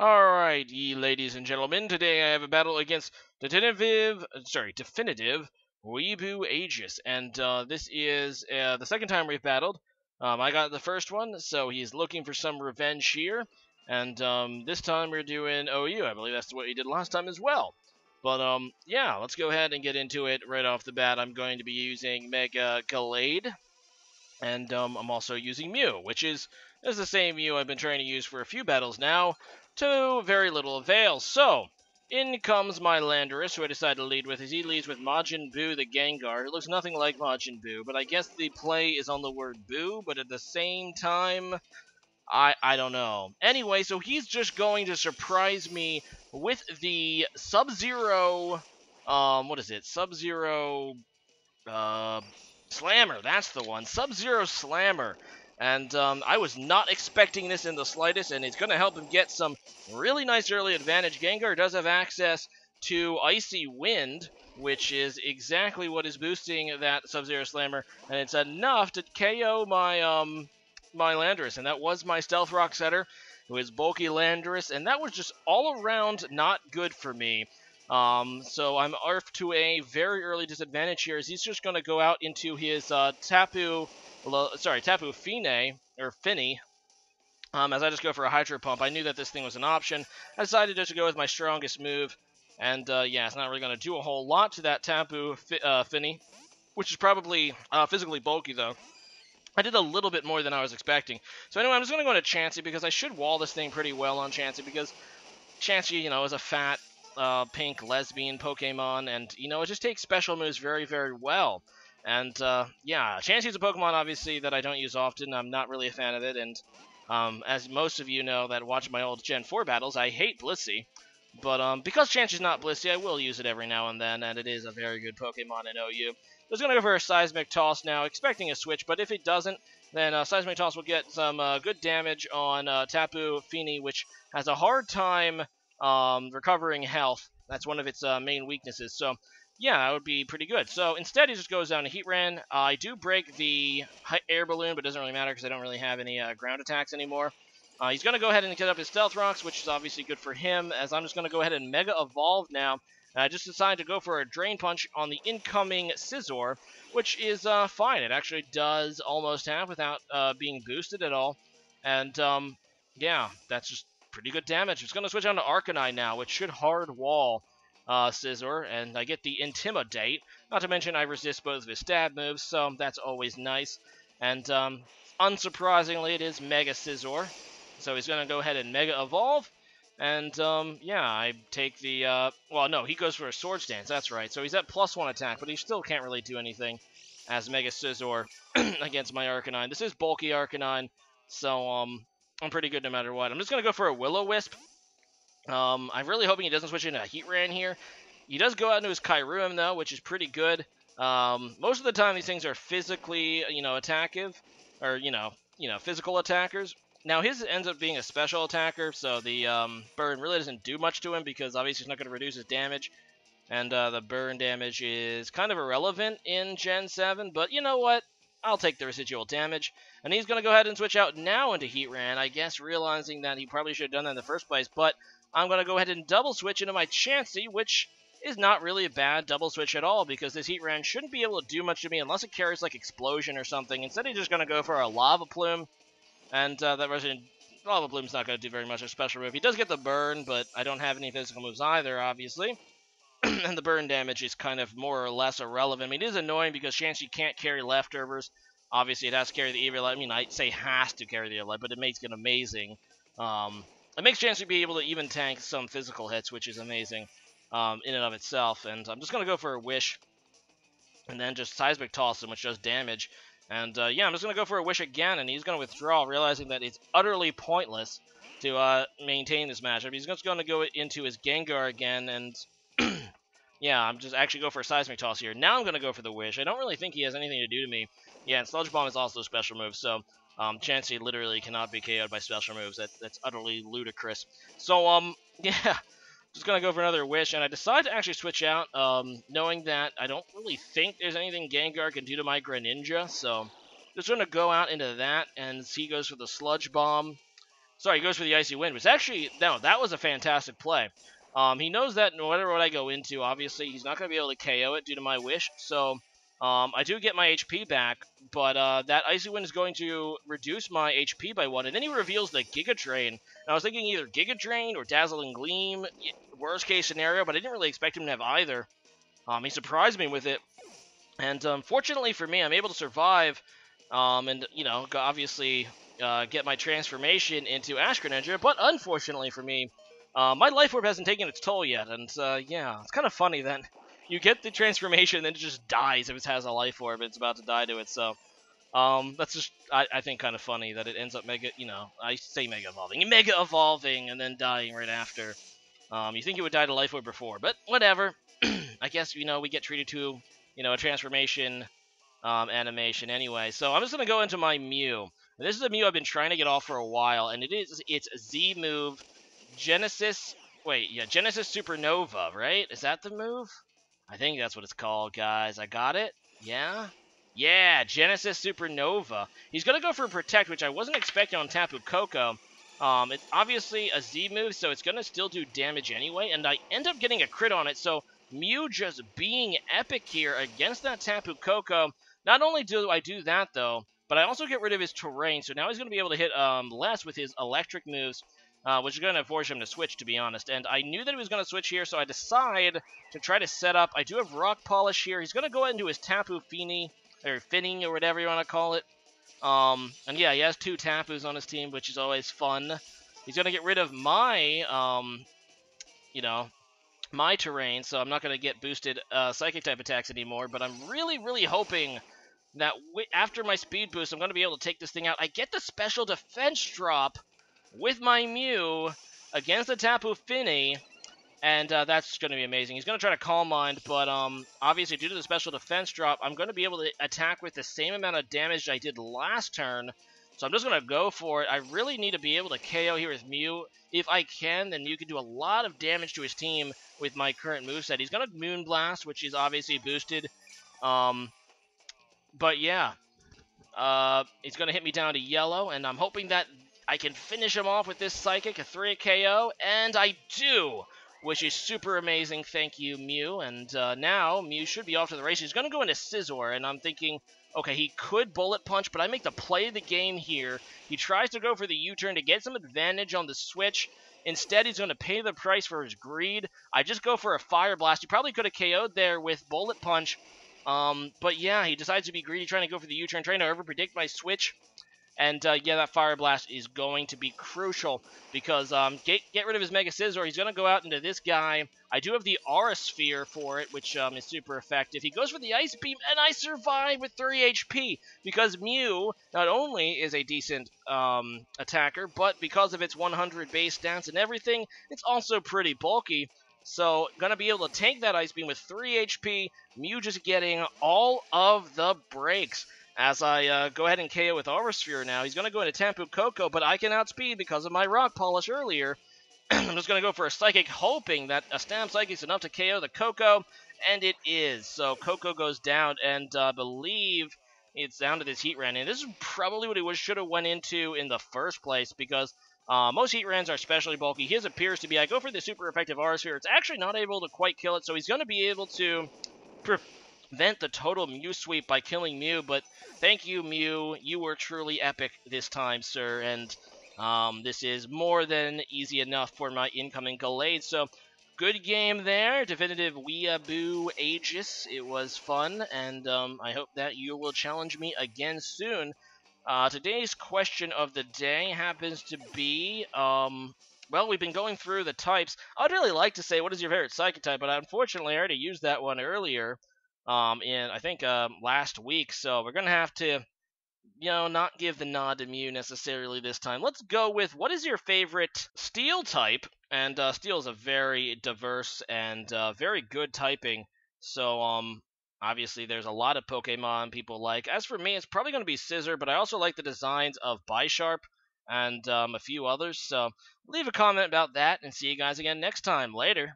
Alright, ye ladies and gentlemen, today I have a battle against DefinitiveWeabooAegis, and this is the second time we've battled. I got the first one, so he's looking for some revenge here, and this time we're doing OU. I believe that's what he did last time as well. But yeah, let's go ahead and get into it right off the bat. I'm going to be using Mega Gallade, and I'm also using Mew, which is the same Mew I've been trying to use for a few battles now, to very little avail. So, in comes my Landorus, who I decided to lead with. He leads with Majin Buu the Gengar, who looks nothing like Majin Buu, but I guess the play is on the word Buu, but at the same time, I don't know. Anyway, so he's just going to surprise me with the Sub-Zero, what is it? Sub-Zero, Slammer, that's the one. Sub-Zero Slammer. And I was not expecting this in the slightest, and it's going to help him get some really nice early advantage. Gengar does have access to Icy Wind, which is exactly what is boosting that Sub-Zero Slammer, and it's enough to KO my my Landorus, and that was my Stealth Rock setter, who is bulky Landorus, and that was just all around not good for me. So I'm off to a very early disadvantage here, as he's just going to go out into his Tapu Fine, or Finny, as I just go for a Hydro Pump. I knew that this thing was an option. I decided just to go with my strongest move, and yeah, it's not really going to do a whole lot to that Tapu Finny, which is probably physically bulky, though. I did a little bit more than I was expecting. So anyway, I'm just going to go into Chansey, because I should wall this thing pretty well on Chansey, because Chansey, is a fat, pink lesbian Pokemon, and, it just takes special moves very, very well. And, yeah, Chansey's a Pokemon, obviously, that I don't use often. I'm not really a fan of it, and as most of you know that watch my old Gen 4 battles, I hate Blissey. But because Chansey's not Blissey, I will use it every now and then, and it is a very good Pokemon in OU. I was going to go for a Seismic Toss now, expecting a switch, but if it doesn't, then Seismic Toss will get some good damage on Tapu Fini, which has a hard time recovering health. That's one of its main weaknesses. So, yeah, that would be pretty good. So, instead, he just goes down to Heatran. I do break the Air Balloon, but it doesn't really matter because I don't really have any ground attacks anymore. He's going to go ahead and get up his Stealth Rocks, which is obviously good for him, as I'm just going to go ahead and Mega Evolve now. And I just decided to go for a Drain Punch on the incoming Scizor, which is fine. It actually does almost half without being boosted at all. And, yeah, that's just pretty good damage. It's going to switch on to Arcanine now, which should hard wall Scizor, and I get the Intimidate. Not to mention I resist both of his stab moves, so that's always nice. And, unsurprisingly, it is Mega Scizor. So he's going to go ahead and Mega Evolve. And, yeah, I take the, well, no, he goes for a Swords Dance, that's right. So he's at +1 attack, but he still can't really do anything as Mega Scizor against my Arcanine. This is bulky Arcanine, so, I'm pretty good no matter what. I'm just going to go for a Will-O-Wisp. I'm really hoping he doesn't switch into a Heatran here. He does go out into his Kyurem, though, which is pretty good. Most of the time, these things are physically, attackive, or, physical attackers. Now, his ends up being a special attacker, so the burn really doesn't do much to him, because obviously it's not going to reduce his damage, and the burn damage is kind of irrelevant in Gen 7, but you know what? I'll take the residual damage, and he's going to go ahead and switch out now into Heatran, I guess realizing that he probably should have done that in the first place, but I'm going to go ahead and double switch into my Chansey, which is not really a bad double switch at all, because this Heatran shouldn't be able to do much to me unless it carries, like, Explosion or something. Instead, he's just going to go for a Lava Plume, and that Resident Lava Plume's not going to do very much of a special move. He does get the burn, but I don't have any physical moves either, obviously. And the burn damage is kind of more or less irrelevant. I mean, it is annoying because Chansey can't carry leftovers. Obviously, it has to carry the Eviolite. I mean, I'd say has to carry the Eviolite, but it makes it amazing. It makes Chansey be able to even tank some physical hits, which is amazing in and of itself. And I'm just going to go for a Wish, and then just Seismic Toss him, which does damage. And, yeah, I'm just going to go for a Wish again, and he's going to withdraw, realizing that it's utterly pointless to maintain this matchup. He's just going to go into his Gengar again, and, yeah, I'm just actually go for a Seismic Toss here. Now I'm going to go for the Wish. I don't really think he has anything to do to me. Yeah, and Sludge Bomb is also a special move, so Chansey literally cannot be KO'd by special moves. That's utterly ludicrous. So, yeah. Just going to go for another Wish, and I decide to actually switch out, knowing that I don't really think there's anything Gengar can do to my Greninja, so just going to go out into that, and he goes for the Sludge Bomb. Sorry, he goes for the Icy Wind, which actually, no, that was a fantastic play. He knows that no matter what I go into, obviously, he's not going to be able to KO it due to my wish, so I do get my HP back, but that Icy Wind is going to reduce my HP by 1, and then he reveals the Giga Drain. And I was thinking either Giga Drain or Dazzling Gleam, worst case scenario, but I didn't really expect him to have either. He surprised me with it, and fortunately for me, I'm able to survive, and, you know, obviously get my transformation into Ash Greninja, but unfortunately for me, my Life Orb hasn't taken its toll yet, and yeah, it's kind of funny that you get the transformation and then it just dies if it has a Life Orb, it's about to die to it, so that's just, I think, kind of funny that it ends up I say Mega Evolving and then dying right after. You think it would die to Life Orb before, but whatever. I guess, we get treated to, a transformation animation anyway. So I'm just going to go into my Mew. And this is a Mew I've been trying to get off for a while, and it's Z move, Genesis Supernova, right? Is that the move? I think that's what it's called, guys. I got it? Yeah? Yeah, Genesis Supernova. He's going to go for Protect, which I wasn't expecting on Tapu Koko. It's obviously a Z move, so it's going to still do damage anyway, and I end up getting a crit on it, so Mew just being epic here against that Tapu Koko. Not only do I do that, though, but I also get rid of his terrain, so now he's going to be able to hit less with his electric moves, which is going to force him to switch, to be honest. And I knew that he was going to switch here, so I decide to try to set up. I do have Rock Polish here. He's going to go into his Tapu Fini, or Finning, or whatever you want to call it. And yeah, he has 2 Tapus on his team, which is always fun. He's going to get rid of my, my terrain, so I'm not going to get boosted Psychic-type attacks anymore, but I'm really, really hoping that after my speed boost, I'm going to be able to take this thing out. I get the special defense drop with my Mew against the Tapu Fini, and that's going to be amazing. He's going to try to Calm Mind, but obviously due to the special defense drop, I'm going to be able to attack with the same amount of damage I did last turn, so I'm just going to go for it. I really need to be able to KO here with Mew. If I can, then Mew can do a lot of damage to his team with my current moveset. He's going to Moonblast, which is obviously boosted, but yeah, it's going to hit me down to yellow, and I'm hoping that I can finish him off with this Psychic, a 3 KO, and I do, which is super amazing. Thank you, Mew. And now Mew should be off to the races. He's going to go into Scizor, and I'm thinking, okay, he could Bullet Punch, but I make the play of the game here. He tries to go for the U-turn to get some advantage on the switch. Instead, he's going to pay the price for his greed. I just go for a Fire Blast. He probably could have KO'd there with Bullet Punch. But yeah, he decides to be greedy, trying to go for the U-turn, trying to over-predict my switch. And yeah, that Fire Blast is going to be crucial because get rid of his Mega Scizor. He's going to go out into this guy. I do have the Aura Sphere for it, which is super effective. He goes for the Ice Beam, and I survive with 3 HP because Mew not only is a decent attacker, but because of its 100 base stats and everything, it's also pretty bulky. So, going to be able to take that Ice Beam with 3 HP. Mew just getting all of the breaks. As I go ahead and KO with Aura Sphere now, he's going to go into Tapu Koko, but I can outspeed because of my Rock Polish earlier. I'm just going to go for a Psychic, hoping that a Stam Psychic is enough to KO the Koko, and it is. So Koko goes down, and I believe it's down to this Heatran. And this is probably what he should have went into in the first place, because most Heatrans are especially bulky. His appears to be, I go for the super effective Aura Sphere. It's actually not able to quite kill it, so he's going to be able to prevent the total Mew sweep by killing Mew, but thank you, Mew. You were truly epic this time, sir, and this is more than easy enough for my incoming Gallade. So, good game there, DefinitiveWeabooAegis. It was fun, and I hope that you will challenge me again soon. Today's question of the day happens to be, well, we've been going through the types. I'd really like to say, what is your favorite Psychic type, but unfortunately I already used that one earlier. I think last week, so we're going to have to, not give the nod to Mew necessarily this time. Let's go with, what is your favorite Steel type? And Steel is a very diverse and very good typing, so obviously there's a lot of Pokemon people like. As for me, it's probably going to be Scizor, but I also like the designs of Bisharp and a few others, so leave a comment about that, and see you guys again next time. Later.